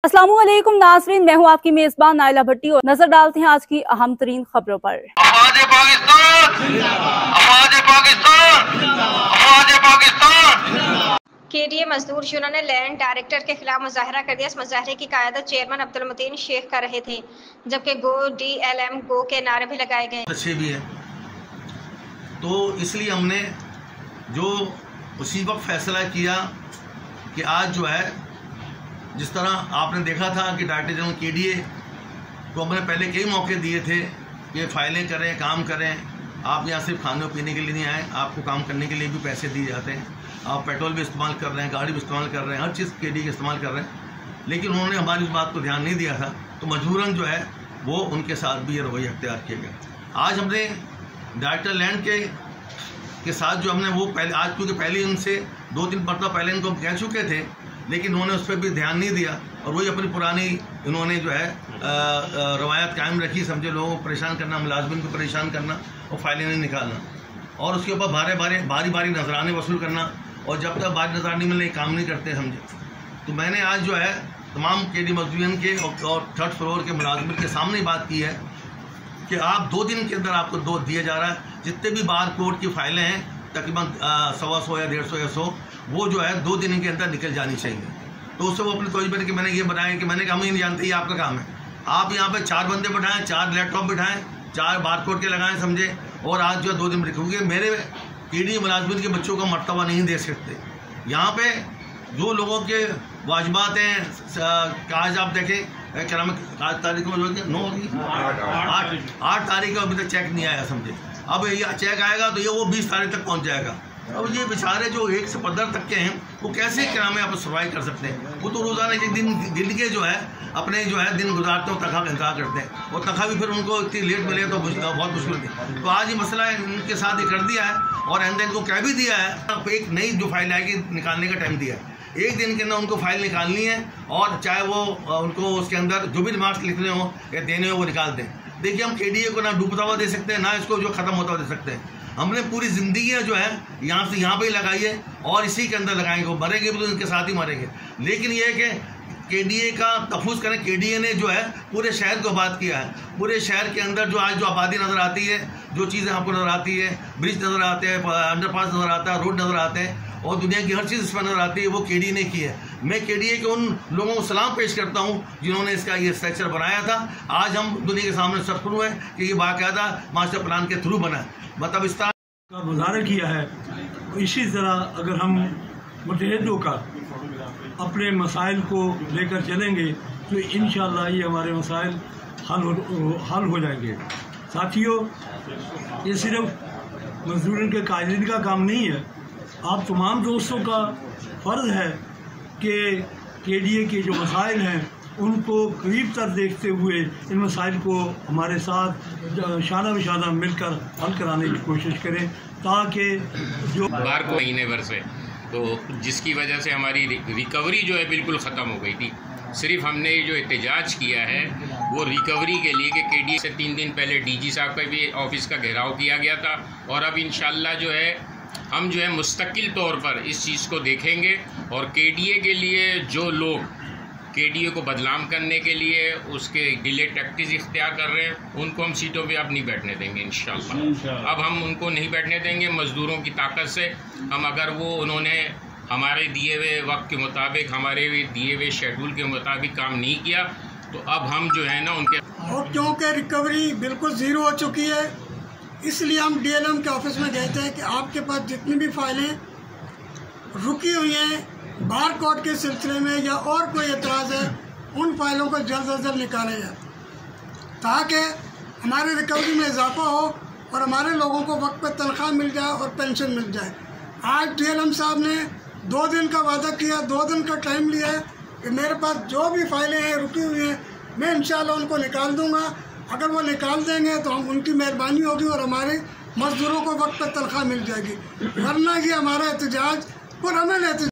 अस्सलामुअलैकुम नाज़रीन, मैं हूं आपकी मेजबान नाइला भट्टी और नजर डालते हैं आज की अहम तरीन खबरों पर। केडीए मजदूर यूनियन ने लैंड डायरेक्टर के खिलाफ मुजाहरा कर दिया। इस मुजाहरे की क़यादत चेयरमैन अब्दुल मतीन शेख कर रहे थे, जबकि गो DLM गो के नारे भी लगाए गए। अच्छे भी है, तो इसलिए हमने जो उसी वक्त फैसला किया कि आज जो है, जिस तरह आपने देखा था कि डायरेक्टर जनरल केडीए को हमने पहले कई मौके दिए थे कि फाइलें करें, काम करें, आप यहाँ सिर्फ खाने पीने के लिए नहीं आए, आपको काम करने के लिए भी पैसे दिए जाते हैं, आप पेट्रोल भी इस्तेमाल कर रहे हैं, गाड़ी भी इस्तेमाल कर रहे हैं, हर चीज़ केडीए के इस्तेमाल कर रहे हैं। लेकिन उन्होंने हमारी इस बात को ध्यान नहीं दिया था, तो मजबूरन जो है वो उनके साथ भी ये रवैया अख्तियार किया गया। आज हमने डायरेक्टर लैंड के साथ जो हमने वो पहले, आज क्योंकि पहले उनसे 2-3 मरतबा पहले इनको कह चुके थे, लेकिन उन्होंने उस पर भी ध्यान नहीं दिया और वही अपनी पुरानी इन्होंने जो है रवायत कायम रखी, समझे लोगों को परेशान करना, मुलाजमिन को परेशान करना और फाइलें नहीं निकालना और उसके ऊपर भारी भारी नजराने वसूल करना, और जब तक भारी नजराने मिलने काम नहीं करते, समझे। तो मैंने आज जो है तमाम केडी मजदूरियन के और 3rd फ्लोर के मुलाजमिन के सामने बात की है कि आप 2 दिन के अंदर आपको 2 दिया जा रहा है। जितने भी बार कोर्ट की फाइलें हैं तकरीबन 100 या 150 या 100, वो जो है 2 दिन के अंदर निकल जानी चाहिए। तो उससे वो अपने तौर पर कि मैंने ये बनाया कि मैंने कहा हम ही नहीं जानते, ये आपका काम है। आप यहाँ पे 4 बंदे बिठाएं, 4 लैपटॉप बिठाएं, 4 बार कोड के लगाएं, समझे, और आज जो है 2 दिन में, क्योंकि मेरे केडी मुलाजमिन के बच्चों का मर्तबा नहीं दे सकते। यहाँ पे जो लोगों के वाजिबात हैं, आज आप देखें क्या नाम है, आज तारीख में 9 होगी, 8 तारीख को अभी तक चेक नहीं आया, समझे। अब ये चेक आएगा तो ये वो 20 तारीख तक पहुँच जाएगा। अब ये बेचारे जो 1 से 15 तक के हैं, वो कैसे क्या नाम है आप सर्वाइव कर सकते हैं। वो तो रोज़ाना एक दिन गिन के जो है अपने जो है दिन गुजारते हो, तनख्वाह का इंतजार करते हैं, और तनख्वाह भी फिर उनको इतनी लेट मिले तो बहुत मुश्किल थी। तो आज ये मसला है, इनके साथ ये कर दिया है और एंड इनको कह भी दिया है, एक नई जो फाइल आएगी निकालने का टाइम दिया है। 1 दिन के अंदर उनको फाइल निकालनी है, और चाहे वो उनको उसके अंदर जो भी रिमार्क्स लिखने हो या देने हो वो निकाल दें। देखिए, हम केडीए को ना डूबता हुआ दे सकते हैं, ना इसको जो ख़त्म होता हुआ दे सकते हैं। हमने पूरी ज़िंदगी जो है यहाँ से यहाँ पे ही लगाई है और इसी के अंदर लगाएंगे। वो मरेंगे भी तो इनके साथ ही मरेंगे। लेकिन ये है कि केडीए का तहफ़्फ़ुज़ करें। केडीए ने जो है पूरे शहर को आबाद किया है। पूरे शहर के अंदर जो आज जो आबादी नज़र आती है, जो चीज़ें आपको नज़र आती है, ब्रिज नज़र आते हैं, अंडरपास नज़र आता है, रोड नज़र आते हैं, और दुनिया की हर चीज़ इसमें नज़र आती है, वो केडीए ने की है। मैं केडीए के उन लोगों को सलाम पेश करता हूँ जिन्होंने इसका ये स्ट्रक्चर बनाया था। आज हम दुनिया के सामने सरफरू है कि ये बाकायदा मास्टर प्लान के थ्रू बना है, मतलब इस तरह का मुजाहरा किया है। इसी तरह अगर हम मुतहद होकर अपने मसाइल को लेकर चलेंगे तो इंशाअल्लाह ये हमारे मसाइल हल हो जाएंगे। साथियों, ये सिर्फ मजदूरों के कायदीन का काम नहीं है, आप तमाम दोस्तों का फ़र्ज़ है कि केडीए के जो मसाइल हैं उनको करीब तर देखते हुए इन मसाइल को हमारे साथ शाना बिशाना मिलकर हल कराने की कोशिश करें, ताकि जो बार को महीने भर से, तो जिसकी वजह से हमारी रिकवरी जो है बिल्कुल ख़त्म हो गई थी। सिर्फ हमने जो एहतजाज किया है वो रिकवरी के लिए कि केडीए से 3 दिन पहले DG साहब का भी ऑफिस का घेराव किया गया था, और अब इंशाल्लाह जो है हम जो है मुस्तकिल तौर पर इस चीज़ को देखेंगे, और केडीए के लिए जो लोग केडीए को बदनाम करने के लिए उसके डिले टैक्टिक्स इख्तियार कर रहे हैं, उनको हम सीटों पे अब नहीं बैठने देंगे इंशाल्लाह। अब हम उनको नहीं बैठने देंगे। मज़दूरों की ताकत से हम, अगर वो उन्होंने हमारे दिए हुए वक्त के मुताबिक, हमारे दिए हुए शेड्यूल के मुताबिक काम नहीं किया, तो अब हम जो है ना उनके, और क्योंकि रिकवरी बिल्कुल ज़ीरो हो चुकी है, इसलिए हम DLM के ऑफिस में गए थे कि आपके पास जितनी भी फाइलें रुकी हुई हैं बार कोड के सिलसिले में या और कोई एतराज़ है, उन फाइलों को जल्द से जल्द निकाला जाए, ताकि हमारे रिकवरी में इजाफा हो और हमारे लोगों को वक्त पर तनख्वाह मिल जाए और पेंशन मिल जाए। आज DLM साहब ने 2 दिन का वादा किया, 2 दिन का टाइम लिया है कि मेरे पास जो भी फाइलें हैं रुकी हुई हैं मैं इंशाल्लाह उनको निकाल दूँगा। अगर वो निकाल देंगे तो हम उनकी मेहरबानी होगी और हमारे मज़दूरों को वक्त पर तनख्वाह मिल जाएगी, वरना ये हमारा एहतजाज पुरअमन एहतजाज